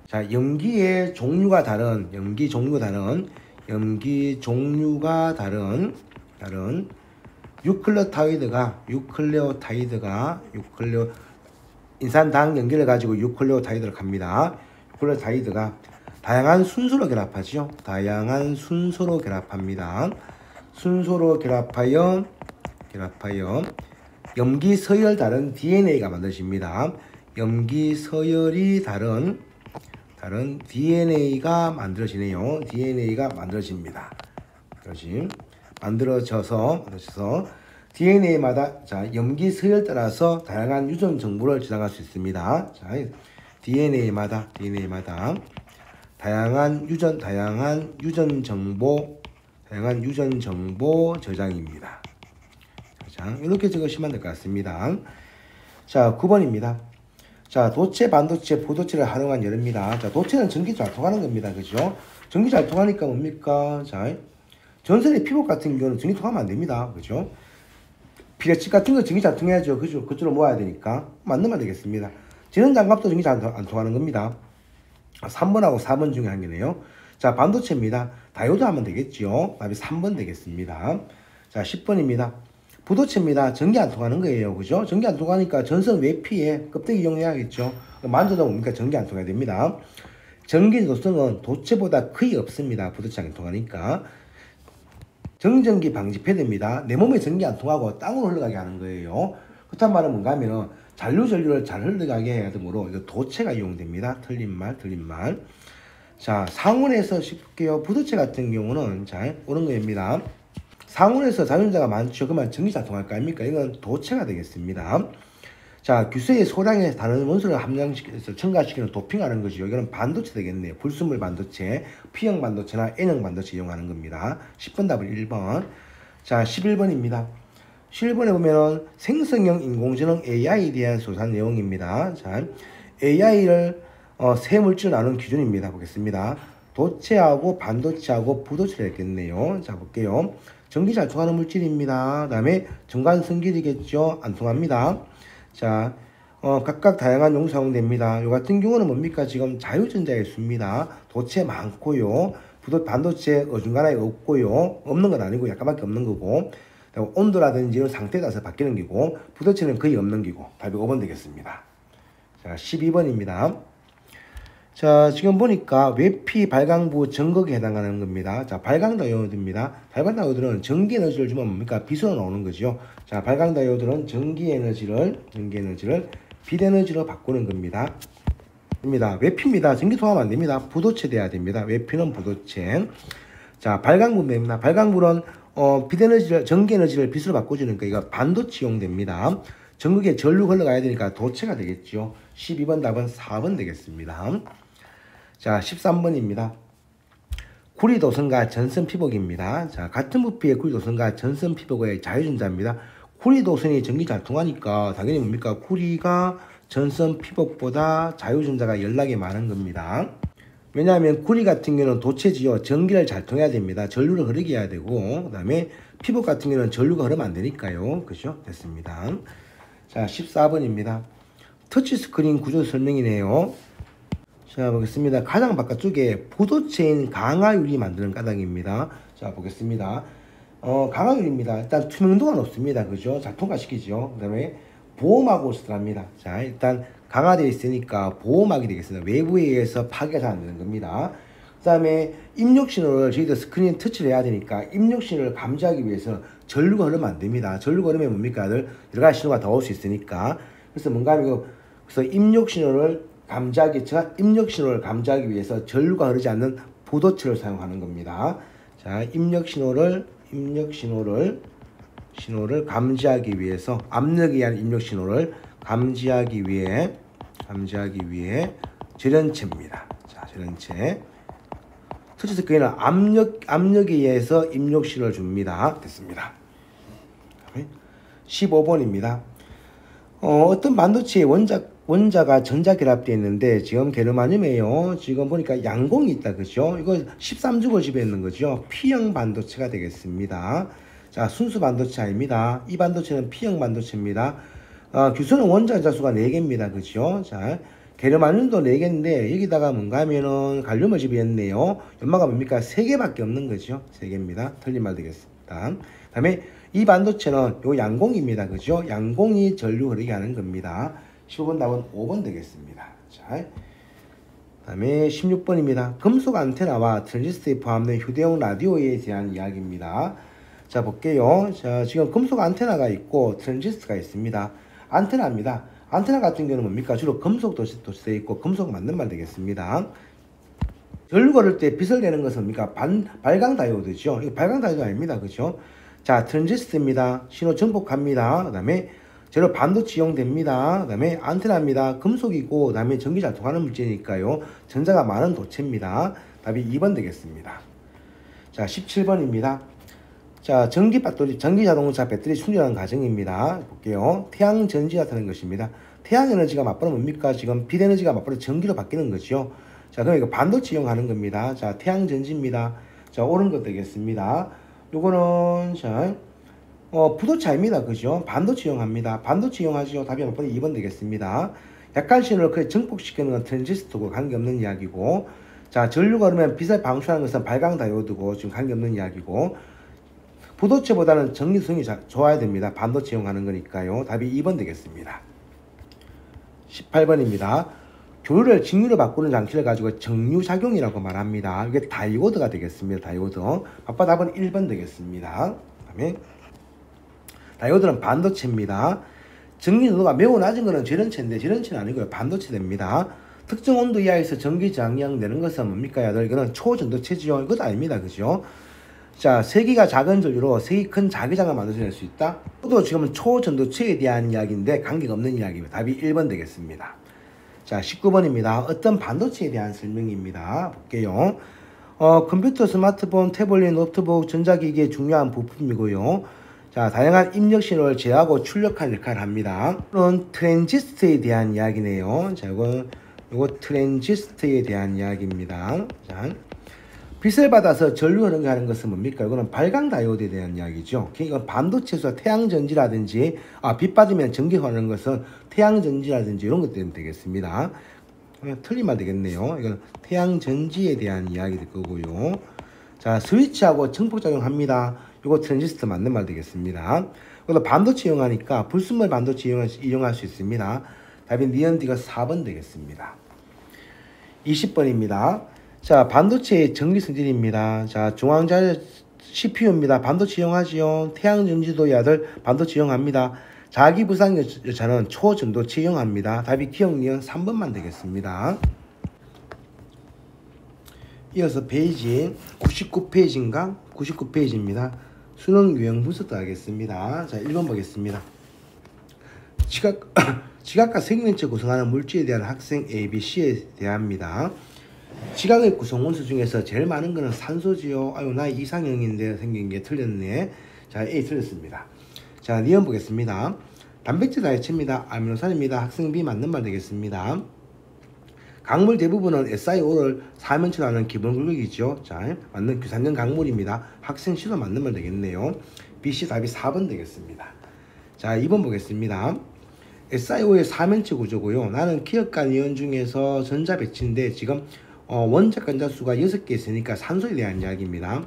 자, 염기의 종류가 다른, 유클레오타이드가 인산당 연기를 가지고 유클레오타이드를 갑니다. 유클레오타이드가 다양한 순서로 결합하죠. 다양한 순서로 결합합니다. 순서로 결합하여 염기 서열 다른 DNA가 만들어집니다. 염기 서열이 다른 DNA가 만들어지네요. DNA가 만들어집니다. 만들어져서 DNA마다 자, 염기 서열 따라서 다양한 유전 정보를 저장할 수 있습니다. 자, DNA마다 다양한 유전 정보 저장입니다. 이렇게 적으시면 될 것 같습니다. 자, 9번입니다. 자, 도체, 반도체, 포도체를 활용한 예입니다. 자, 도체는 전기 잘 통하는 겁니다. 그죠? 전기 잘 통하니까 뭡니까? 자, 전선의 피복 같은 경우는 전기 통하면 안 됩니다. 그죠? 비례칩 같은 거 전기 잘 통해야죠. 그죠? 그쪽으로 모아야 되니까. 맞는 말 되겠습니다. 지능장갑도 전기 잘 안 통하는 겁니다. 3번하고 4번 중에 한 개네요. 자, 반도체입니다. 다이오드 하면 되겠죠. 답이 3번 되겠습니다. 자, 10번입니다. 부도체입니다. 전기 안 통하는 거예요. 그죠? 전기 안 통하니까 전선 외피에 껍데기 이용해야겠죠. 만져도 뭡니까? 전기 안 통해야 됩니다. 전기 도성은 도체보다 거의 없습니다. 부도체 안 통하니까. 정전기 방지 패드입니다. 내 몸에 전기 안 통하고 땅으로 흘러가게 하는 거예요. 그렇단 말은 뭔가 하면은 잔류 전류를 잘 흘러가게 해야 되므로 이거 도체가 이용됩니다. 틀린 말. 자, 상온에서 쉽게요. 부도체 같은 경우는 자, 오는 거입니다. 상온에서 자연자가 많죠. 그러면 전기 잘 통할 거 아닙니까? 이건 도체가 되겠습니다. 자, 규세의 소량의 다른 원소를 함량시켜서 첨가시키는 도핑하는 거죠. 이거는 반도체 되겠네요. 불순물 반도체, P형 반도체나 N형 반도체 이용하는 겁니다. 10번 답은 1번. 자, 11번입니다. 11번에 보면은 생성형 인공지능 AI에 대한 조사 내용입니다. 자, AI를 세 물질로 나눈 기준입니다. 보겠습니다. 도체하고 반도체하고 부도체를 했겠네요. 자, 볼게요. 전기 잘 통하는 물질입니다. 그 다음에 정관성질이겠죠. 안 통합니다. 자, 각각 다양한 용도 사용됩니다. 요 같은 경우는 뭡니까? 지금 자유전자의 수입니다. 도체 많고요. 반도체 어중간하게 없고요. 없는 건 아니고 약간밖에 없는 거고. 온도라든지 이런 상태에 따라서 바뀌는 기고, 부도체는 거의 없는 기고. 답이 5번 되겠습니다. 자, 12번입니다. 자, 지금 보니까 외피 발광부 전극에 해당하는 겁니다. 자, 발광 다이오드입니다. 발광 다이오드는 전기 에너지를 주면 뭡니까? 빛으로 나오는 거죠. 자, 발광 다이오드는 전기 에너지를 빛 에너지로 바꾸는 겁니다. 외피입니다. 전기 통하면 안 됩니다. 부도체 돼야 됩니다. 외피는 부도체. 자, 발광부입니다. 발광부는 전기 에너지를 빛으로 바꿔주는 거 이거 반도체 이용됩니다. 전극에 전류 흘러가야 되니까 도체가 되겠죠. 12번 답은 4번 되겠습니다. 자, 13번입니다. 구리도선과 전선피복입니다. 자, 같은 부피의 구리도선과 전선피복의 자유전자입니다. 구리도선이 전기 잘 통하니까 당연히 뭡니까? 구리가 전선피복보다 자유전자가 연락이 많은 겁니다. 왜냐하면 구리 같은 경우는 도체지요. 전기를 잘 통해야 됩니다. 전류를 흐르게 해야 되고, 그 다음에 피복 같은 경우는 전류가 흐르면 안 되니까요. 그죠? 됐습니다. 자, 14번입니다. 터치스크린 구조 설명이네요. 자, 보겠습니다. 가장 바깥쪽에 부도체인 강화유리 만드는 까닭입니다. 자, 보겠습니다. 강화유리입니다. 일단 투명도가 높습니다. 그죠? 자, 통과시키죠. 그 다음에 보호막으로 쓰랍니다. 자, 일단 강화되어 있으니까 보호막이 되겠습니다. 외부에 의해서 파괴가 잘 안 되는 겁니다. 그 다음에 입력신호를 저희도 스크린 터치를 해야 되니까 입력신호를 감지하기 위해서 전류가 흐르면 안 됩니다. 전류가 흐르면 뭡니까? 여러 가지 신호가 더 올 수 있으니까. 그래서 뭔가 하면 그래서 입력신호를 감지하기 위해서 전류가 흐르지 않는 부도체를 사용하는 겁니다. 자, 입력신호를 감지하기 위해서 압력에 의한 입력신호를 감지하기 위해 절연체입니다. 자, 절연체. 터치스크린은 압력에 의해서 입력신호를 줍니다. 됐습니다. 15번입니다. 어떤 반도체의 원자가 전자결합되어 있는데 지금 게르마늄이에요. 지금 보니까 양공이 있다. 그죠? 이거 13죽을 지배있는 거죠. P형 반도체가 되겠습니다. 자, 순수 반도체 아닙니다. 이 반도체는 P형 반도체입니다. 규소는 원자 자수가 4개입니다. 그죠? 자, 게르마늄도 4개인데 여기다가 뭔가 하면은 갈륨을 지배했네요. 연마가 뭡니까? 3개밖에 없는 거죠. 3개입니다. 틀린 말 되겠습니다. 그 다음에 이 반도체는 요 양공입니다. 그죠? 양공이 전류 흐르게 하는 겁니다. 15번 답은 5번 되겠습니다. 자, 그 다음에 16번입니다. 금속 안테나와 트랜지스터에 포함된 휴대용 라디오에 대한 이야기입니다. 자, 볼게요. 자, 지금 금속 안테나가 있고 트랜지스터가 있습니다. 안테나입니다. 안테나 같은 경우는 뭡니까? 주로 금속 도시되어 있고 금속 맞는 말 되겠습니다. 전류 걸을 때 빛을 내는 것은 뭡니까? 발광 다이오드죠. 이거 발광 다이오드 아닙니다. 그죠? 자, 트랜지스터입니다. 신호 전복합니다. 그 다음에 재료 반도체 이용됩니다. 그 다음에 안테나입니다. 금속이고, 그 다음에 전기 잘 통하는 물질이니까요. 전자가 많은 도체입니다. 답이 2번 되겠습니다. 자, 17번입니다. 자, 전기 자동차 배터리 충전하는 과정입니다. 볼게요. 태양 전지가 타는 것입니다. 태양 에너지가 맞벌어 뭡니까? 지금 빛 에너지가 맞벌어 전기로 바뀌는 거죠. 자, 그럼 이거 반도체 이용하는 겁니다. 자, 태양 전지입니다. 자, 옳은 것 되겠습니다. 요거는, 자, 부도체입니다. 그죠? 반도체 이용합니다. 반도체 이용하죠. 답이 맞벌어 2번 되겠습니다. 약간 신호를 증폭시키는 건 트랜지스터고 관계없는 이야기고, 자, 전류가 흐르면 빛을 방출하는 것은 발광 다이오드고, 지금 관계없는 이야기고, 부도체보다는 전기성이 좋아야 됩니다. 반도체 이용하는 거니까요. 답이 2번 되겠습니다. 18번입니다. 교류를 직류로 바꾸는 장치를 가지고 정류작용이라고 말합니다. 이게 다이오드가 되겠습니다. 다이오드. 아빠 답은 1번 되겠습니다. 그다음에 다이오드는 반도체입니다. 전기 농도가 매우 낮은 것은 절연체인데 절연체는 아니고요. 반도체 됩니다. 특정 온도 이하에서 전기 장량되는 것은 뭡니까? 이거는 초전도체지요. 이것도 아닙니다. 그죠? 자, 세기가 작은 전류로 색이 큰 자기장을 만들어낼 수 있다. 또 지금은 초전도체에 대한 이야기인데 관계가 없는 이야기입니다. 답이 1번 되겠습니다. 자, 19번입니다. 어떤 반도체에 대한 설명입니다. 볼게요. 컴퓨터, 스마트폰, 태블릿, 노트북, 전자기기의 중요한 부품이고요. 자, 다양한 입력 신호를 제어하고 출력하는 역할을 합니다. 이건 트랜지스터에 대한 이야기네요. 자, 요거 트랜지스터에 대한 이야기입니다. 자, 빛을 받아서 전류 흐르게 하는 것은 뭡니까? 이거는 발광 다이오드에 대한 이야기죠. 이건 반도체에서 태양전지라든지, 빛 받으면 전기 흐르는 것은 태양전지라든지 이런 것들이 되겠습니다. 틀린 말 되겠네요. 이건 태양전지에 대한 이야기 될 거고요. 자, 스위치하고 증폭작용합니다. 이거 트랜지스터 맞는 말 되겠습니다. 이것도 반도체 이용하니까 불순물 반도체 이용할 수 있습니다. 답인 니언디가 4번 되겠습니다. 20번입니다. 자, 반도체의 정리 성질입니다. 자, 중앙자료 CPU입니다. 반도체 이용하지요. 태양전지도의 아들 반도체 이용합니다. 자기 부상 여차는 초전도체 이용합니다. 답이 기억 니은 3번만 되겠습니다. 이어서 페이지 99페이지인가? 99페이지입니다. 수능 유형 분석도 하겠습니다. 자, 1번 보겠습니다. 지각과 생명체 구성하는 물질에 대한 학생 A, B, C에 대합니다. 지각의 구성 원소 중에서 제일 많은 거는 산소지요. 아유, 나 이상형인데 생긴 게 틀렸네. 자, A 틀렸습니다. 자, 니은 보겠습니다. 단백질 다해체입니다. 아미노산입니다. 학생 B 맞는 말 되겠습니다. 강물 대부분은 SiO를 사면체로 하는 기본 굴곡이죠. 자, 맞는 규산형 강물입니다. 학생 C도 맞는 말 되겠네요. BC 답이 4번 되겠습니다. 자, 2번 보겠습니다. SiO의 사면체 구조고요. 나는 기억간 이온 중에서 전자 배치인데 지금 원자 건자 수가 6개 있으니까 산소에 대한 이야기입니다.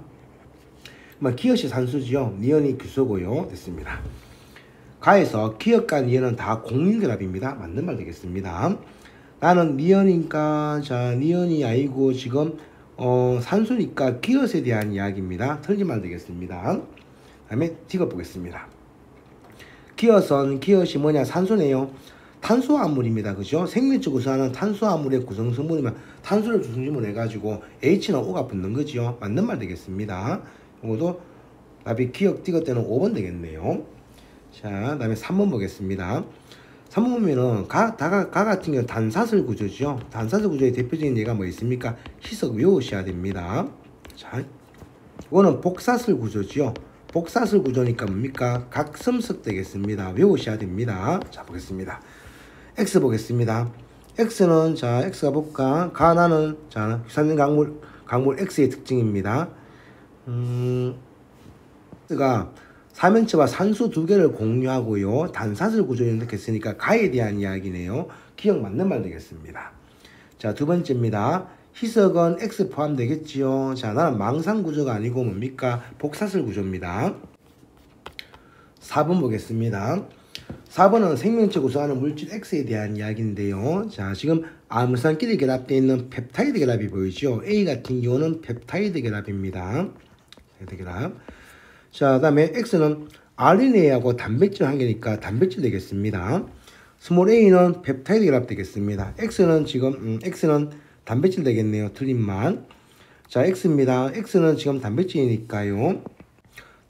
기엇이 산소지요. 니온이 규소고요. 됐습니다. 가에서 기억간 이온은 다 공유결합입니다. 맞는 말 되겠습니다. 나는 니온이니까 자 니온이 아니고 지금 산소니까 기엇에 대한 이야기입니다. 틀린 말 되겠습니다. 다음에 D가 보겠습니다. 기엇이 뭐냐? 산소네요. 탄소화합물입니다. 그죠? 생명체 구성하는 탄소화합물의 구성 성분이면 탄소를 중심으로 해가지고 H는 O가 붙는 거죠. 맞는 말 되겠습니다. 이것도 답이 기억 D가 때는 5번 되겠네요. 자, 다음에 3번 보겠습니다. 3번 보면은 가 같은 경우 단사슬 구조죠. 단사슬 구조의 대표적인 예가 뭐 있습니까? 희석 외우셔야 됩니다. 자, 이거는 복사슬 구조죠. 복사슬 구조니까 뭡니까? 각섬석 되겠습니다. 외우셔야 됩니다. 자, 보겠습니다. X 보겠습니다. X는 자, X가 볼까? 가나는 자, 유산균 강물 X의 특징입니다. X가 사면체와 산소 두 개를 공유하고요. 단사슬 구조를 이렇게 했으니까 가에 대한 이야기네요. 기억 맞는 말 되겠습니다. 자, 두 번째입니다. 희석은 X 포함되겠지요. 자, 나는 망상 구조가 아니고 뭡니까? 복사슬 구조입니다. 4번 보겠습니다. 4번은 생명체 구성하는 물질 X에 대한 이야기인데요. 자, 지금 아미노산끼리 결합되어 있는 펩타이드 결합이 보이죠. A 같은 경우는 펩타이드 결합입니다. 펩타이드 결합. 자, 다음에 X는 RNA하고 단백질 한 개니까 단백질 되겠습니다. 스몰 a는 펩타이드 결합 되겠습니다. X는 지금 X는 단백질 되겠네요. 틀린 말. 자, X입니다. X는 지금 단백질이니까요.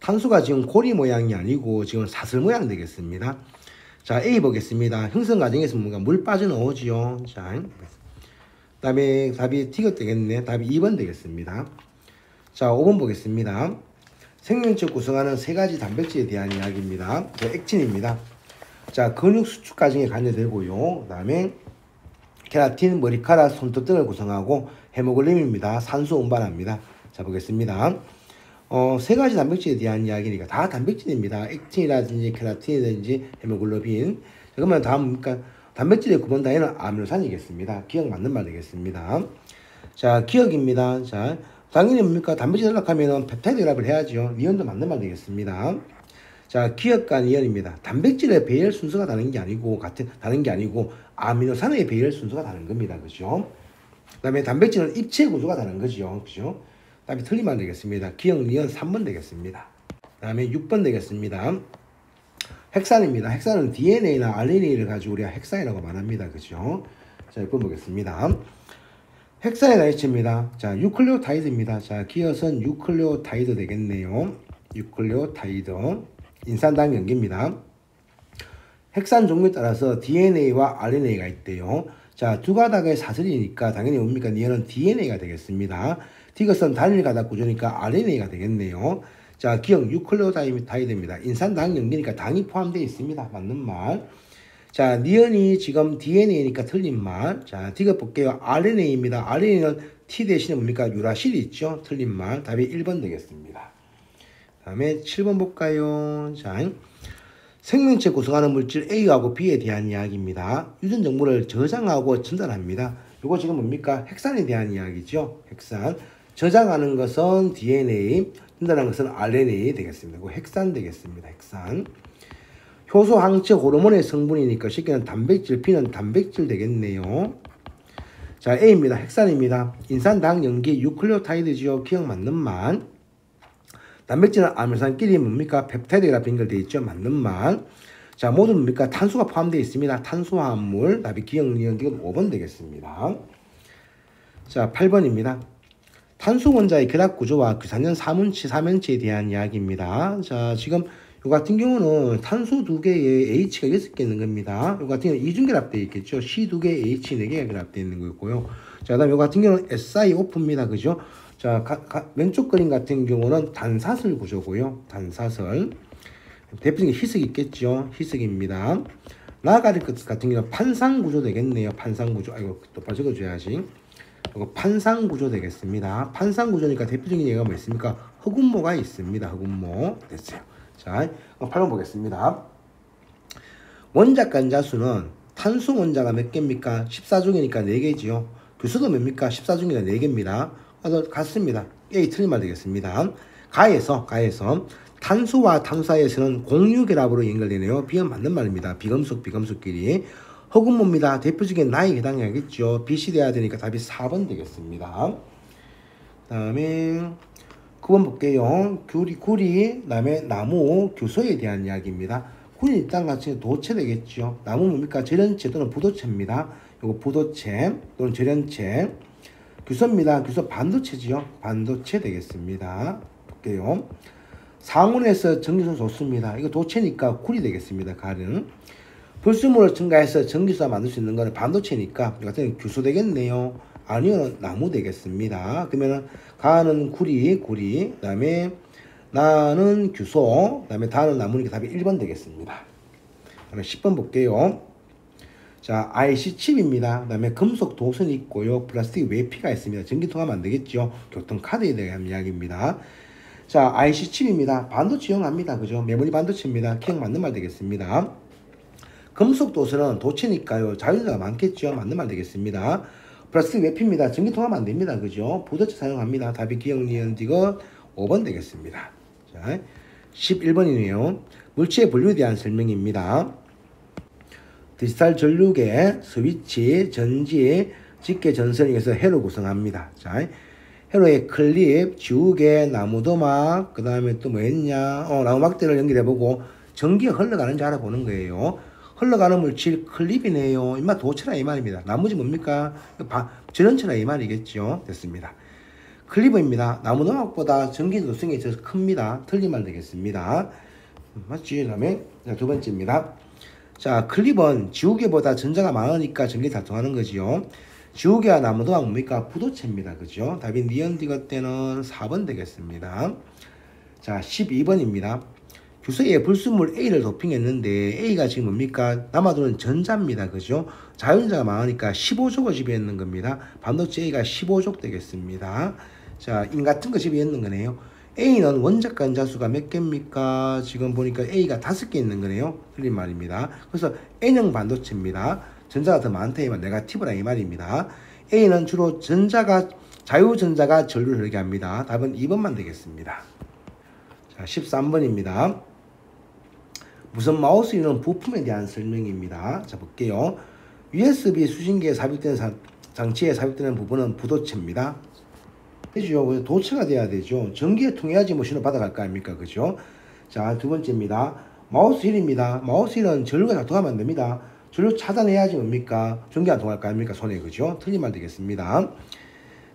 탄소가 지금 고리 모양이 아니고 지금 사슬 모양 되겠습니다. 자, A 보겠습니다. 형성 과정에서 뭔가 물 빠져나오지요. 자, 다음에 답이 T가 되겠네. 답이 2번 되겠습니다. 자, 5번 보겠습니다. 생명체 구성하는 세 가지 단백질에 대한 이야기입니다. 액틴입니다. 자, 근육 수축 과정에 관여되고요. 그 다음에 케라틴, 머리카락, 손톱 등을 구성하고 헤모글로빈입니다. 산소 운반합니다. 자, 보겠습니다. 세 가지 단백질에 대한 이야기니까 다 단백질입니다. 액틴이라든지 케라틴이라든지 헤모글로빈. 자, 그러면 다음 그러니까 단백질의 구분 단위는 아미노산이겠습니다. 기억 맞는 말 되겠습니다. 자, 기억입니다. 자, 당연히 뭡니까? 단백질 연락하면은 펩타이드 결합을 해야죠. 니온도 맞는 말 되겠습니다. 자, 기억과 니온입니다. 단백질의 배열 순서가 다른 게 아니고 아미노산의 배열 순서가 다른 겁니다. 그죠? 그다음에 단백질은 입체 구조가 다른 거죠. 그죠? 답이 틀리면 되겠습니다. 기억 니온 3번 되겠습니다. 그다음에 6번 되겠습니다. 핵산입니다. 핵산은 DNA나 RNA를 가지고 우리가 핵산이라고 말합니다. 그죠? 자, 6번 보겠습니다. 핵산의 다이체입니다. 자, 유클레오타이드입니다. 자, 기어선 유클레오타이드 되겠네요. 유클레오타이드. 인산당 연계입니다. 핵산 종류에 따라서 DNA와 RNA가 있대요. 자, 두 가닥의 사슬이니까 당연히 뭡니까? 니은은 DNA가 되겠습니다. 디귿은 단일 가닥 구조니까 RNA가 되겠네요. 자, 기억 유클레오타이드입니다. 인산당 연계니까 당이 포함되어 있습니다. 맞는 말. 자, 니은이 지금 DNA니까 틀린 말. 자, 디귿 볼게요. RNA입니다. RNA는 T 대신에 뭡니까? 유라실이 있죠. 틀린 말. 답이 1번 되겠습니다. 다음에 7번 볼까요? 자, 생명체 구성하는 물질 A하고 B에 대한 이야기입니다. 유전 정보를 저장하고 전달합니다. 이거 지금 뭡니까? 핵산에 대한 이야기죠. 핵산. 저장하는 것은 DNA, 전달하는 것은 RNA 되겠습니다. 이거 핵산 되겠습니다. 핵산. 효소, 항체, 호르몬의 성분이니까 쉽게는 단백질, B는 단백질 되겠네요. 자, A입니다. 핵산입니다. 인산당 연기 유클레오타이드지요. 기억 맞는 말. 단백질은 아미노산끼리 뭡니까? 펩타이드가 연결되어 있죠. 맞는 말. 자, 모두 뭡니까? 탄수가 포함되어 있습니다. 탄수화물. 답이 기억 니은 디귿 5번 되겠습니다. 자, 8번입니다. 탄수 원자의 결합 구조와 규산연 삼연체에 대한 이야기입니다. 자, 지금 요 같은 경우는 탄수 두 개에 H가 6개 있는 겁니다. 요 같은 경우는 이중 결합되어 있겠죠. C 두 개에 H 4개가 결합되어 있는 거고요. 자, 그다음 요 같은 경우는 Si 오프입니다. 그죠? 자, 왼쪽 그림 같은 경우는 단사슬 구조고요. 단사슬. 대표적인 희석이 있겠죠. 희석입니다. 나아갈 것 같은 경우는 판상 구조 되겠네요. 판상 구조. 아이고, 똑바로 적어줘야지. 이거 판상 구조 되겠습니다. 판상 구조니까 대표적인 예가 뭐 있습니까? 흑운모가 있습니다. 흑운모. 됐어요. 자, 8번 보겠습니다. 원자 간자수는 탄수 원자가 몇 개입니까? 14종이니까 4개지요. 규수도 뭡니까? 14종이니까 4개입니다. 같습니다. A 틀린 말 되겠습니다. 가에서 탄수와 탄수 사이에서는 공유결합으로 연결되네요. B는 맞는 말입니다. 비금속끼리. 흑운모입니다. 대표적인 나이에 해당하겠죠. BC 돼야 되니까 답이 4번 되겠습니다. 그 다음에 9번 볼게요. 구리, 그 다음에 나무, 규소에 대한 이야기입니다. 구리 일단 같이 도체 되겠죠. 나무 뭡니까? 절연체 또는 부도체입니다. 요거 부도체 또는 절연체. 규소입니다. 규소 반도체지요. 반도체 되겠습니다. 볼게요. 상온에서 전기소 좋습니다. 이거 도체니까 구리 되겠습니다. 가는. 불순물을 첨가해서 전기소가 만들 수 있는 거는 반도체니까 이거 같은 규소 되겠네요. 아니요, 나무 되겠습니다. 그러면은 가는 구리, 그 다음에 나는 규소, 그 다음에 다는 나무니까 답이 1번 되겠습니다. 그럼 10번 볼게요. 자, IC 칩입니다. 그 다음에 금속 도선이 있고요. 플라스틱 외피가 있습니다. 전기 통하면 안 되겠죠. 교통카드에 대한 이야기입니다. 자, IC 칩입니다. 반도체 이용합니다. 그죠? 메모리 반도체입니다. 기억 맞는 말 되겠습니다. 금속 도선은 도체니까요. 자유자가 많겠죠. 맞는 말 되겠습니다. 플라스틱 외피입니다. 전기 통하면 안 됩니다. 그죠? 부도체 사용합니다. 답이 기억 니은 디귿 5번 되겠습니다. 자, 11번이네요. 물체의 분류에 대한 설명입니다. 디지털 전류계, 스위치, 전지, 직계 전선에 의해서 회로 구성합니다. 자, 회로의 클립, 지우개, 나무도막, 그 다음에 또 뭐 했냐? 나무막대를 연결해보고 전기가 흘러가는지 알아보는 거예요. 흘러가는 물질 클립이네요. 임마 도체라 이 말입니다. 나머지 뭡니까? 절연체라 이 말이겠죠. 됐습니다. 클립입니다. 나무노막보다 전기 노성이 더 큽니다. 틀린 말 되겠습니다. 맞지? 그 다음에 두 번째입니다. 자, 클립은 지우개보다 전자가 많으니까 전기 잘 통하는 거지요. 지우개와 나무도막 뭡니까? 부도체입니다. 그죠? 답이 니은 디귿 때는 4번 되겠습니다. 자, 12번입니다. 규소에 불순물 A를 도핑했는데 A가 지금 뭡니까? 남아도는 전자입니다. 그죠? 자연자가 많으니까 15족을 지배했는 겁니다. 반도체 A가 15족 되겠습니다. 자, 인 같은 거 지배했는 거네요. A는 원자 간자수가 몇 개입니까? 지금 보니까 A가 5개 있는 거네요. 틀린 말입니다. 그래서 N형 반도체입니다. 전자가 더 많다 이 말, 네가티브라 이 말입니다. A는 주로 자유전자가 전류를 흐르게 합니다. 답은 2번만 되겠습니다. 자, 13번입니다. 무선 마우스 이런 부품에 대한 설명입니다. 자, 볼게요. USB 수신기에 삽입되는 장치에 삽입되는 부분은 부도체입니다. 되죠. 도체가 돼야 되죠. 전기에 통해야지 뭐 신호 받아갈 거 아닙니까? 그죠? 자, 두 번째입니다. 마우스 힐입니다. 마우스 힐은 전류가 다 통하면 안 됩니다. 전류 차단해야지 뭡니까? 전기 안 통할 거 아닙니까? 손에. 그죠? 틀린 말 되겠습니다.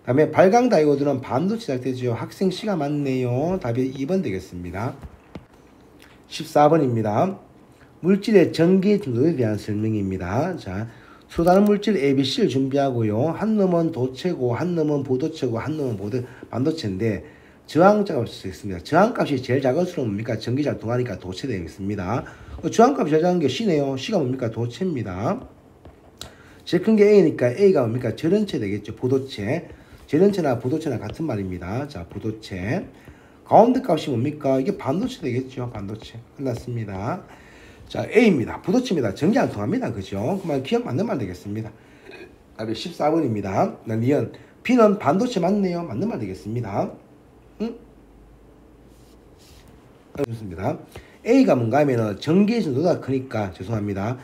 다음에 발광 다이오드는 반도 제작되죠. 학생 C가 맞네요. 답이 2번 되겠습니다. 14번입니다. 물질의 전기 등도에 대한 설명입니다. 자, 수다른 물질 ABC를 준비하고요. 한 놈은 도체고, 한 놈은 부도체고, 한 놈은 반도체인데 저항값이 있습니다. 저항값이 제일 작을수록 뭡니까? 전기 잘 통하니까 도체 되겠습니다. 저항값이 제일 작은 게 C네요. C가 뭡니까? 도체입니다. 제일 큰 게 A니까 A가 뭡니까? 절연체 되겠죠. 부도체. 절연체나 부도체나 같은 말입니다. 자, 부도체. 가운데 값이 뭡니까? 이게 반도체 되겠죠. 반도체. 끝났습니다. 자, A입니다. 부도체입니다. 전기 안 통합니다. 그죠? 그만 기억 맞는 말 되겠습니다. 답이 14번입니다. 니은 B는 반도체 맞네요. 맞는 말 되겠습니다. 응? 좋습니다. A가 뭔가 하면은 전기의 정도가 크니까 죄송합니다.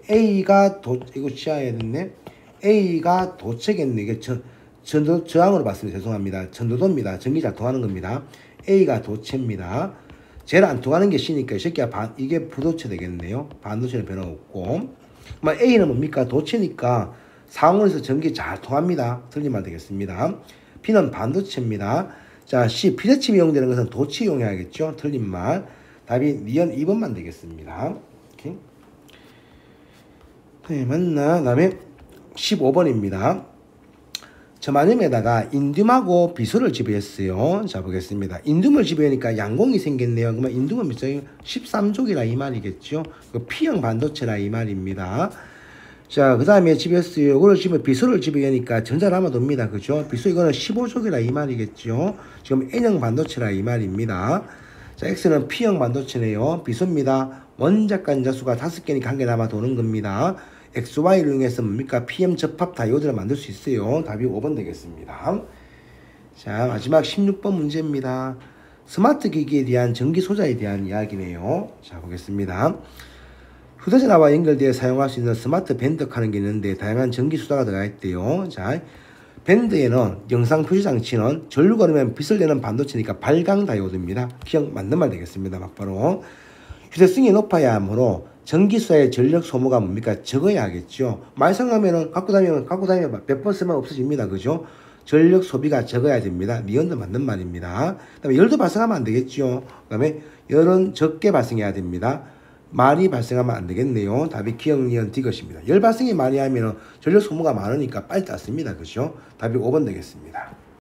A가 이거 치아야 됐네. A가 도체겠네. 이게 저항으로 봤습니다. 죄송합니다. 전도도입니다. 전기 잘 통하는 겁니다. A가 도체입니다. 제일 안 통하는 게 C니까 이 새끼가 이게 부도체 되겠네요. 반도체는 변화 없고. A는 뭡니까? 도체니까 상온에서 전기 잘 통합니다. 틀린 말 되겠습니다. B는 반도체입니다. 자, C, 비대칭 이용되는 것은 도체 이용해야겠죠. 틀린 말. 답이 니은 2번만 되겠습니다. 오케이. 네, 맞나? 그 다음에 15번입니다. 저만음에다가 인듐하고 비소를 지배했어요. 자, 보겠습니다. 인듐을 지배하니까 양공이 생겼네요. 그러면 인듐은 몇 종? 13족이라 이 말이겠죠. P형 반도체라 이 말입니다. 자, 그 다음에 지배했어요. 이거를 비소를 지배하니까 전자를 하면 됩니다. 그죠? 비소 이거는 15족이라 이 말이겠죠. 지금 N형 반도체라 이 말입니다. 자, X는 P형 반도체네요. 비소입니다. 원자 간자수가 5개니까 한 개 남아 도는 겁니다. XY를 이용해서 뭡니까? PM 접합 다이오드를 만들 수 있어요. 답이 5번 되겠습니다. 자, 마지막 16번 문제입니다. 스마트 기기에 대한 전기 소자에 대한 이야기네요. 자, 보겠습니다. 휴대전화와 연결되어 사용할 수 있는 스마트 밴드 하는 게 있는데 다양한 전기 소자가 들어가 있대요. 자, 밴드에는 영상 표시 장치는 전류 걸으면 빛을 내는 반도체니까 발광 다이오드입니다. 기억 맞는 말 되겠습니다. 막바로. 휴대성이 높아야 하므로 전기소의 전력 소모가 뭡니까? 적어야 하겠죠. 많이 사용하면은 갖고 다니면 몇 번 쓰면 없어집니다. 그죠? 전력 소비가 적어야 됩니다. 니은도 맞는 말입니다. 그 다음에 열도 발생하면 안 되겠죠. 그 다음에 열은 적게 발생해야 됩니다. 많이 발생하면 안 되겠네요. 답이 기억, 니은, 디귿입니다. 열 발생이 많이 하면 전력 소모가 많으니까 빨리 땄습니다. 그죠? 답이 5번 되겠습니다.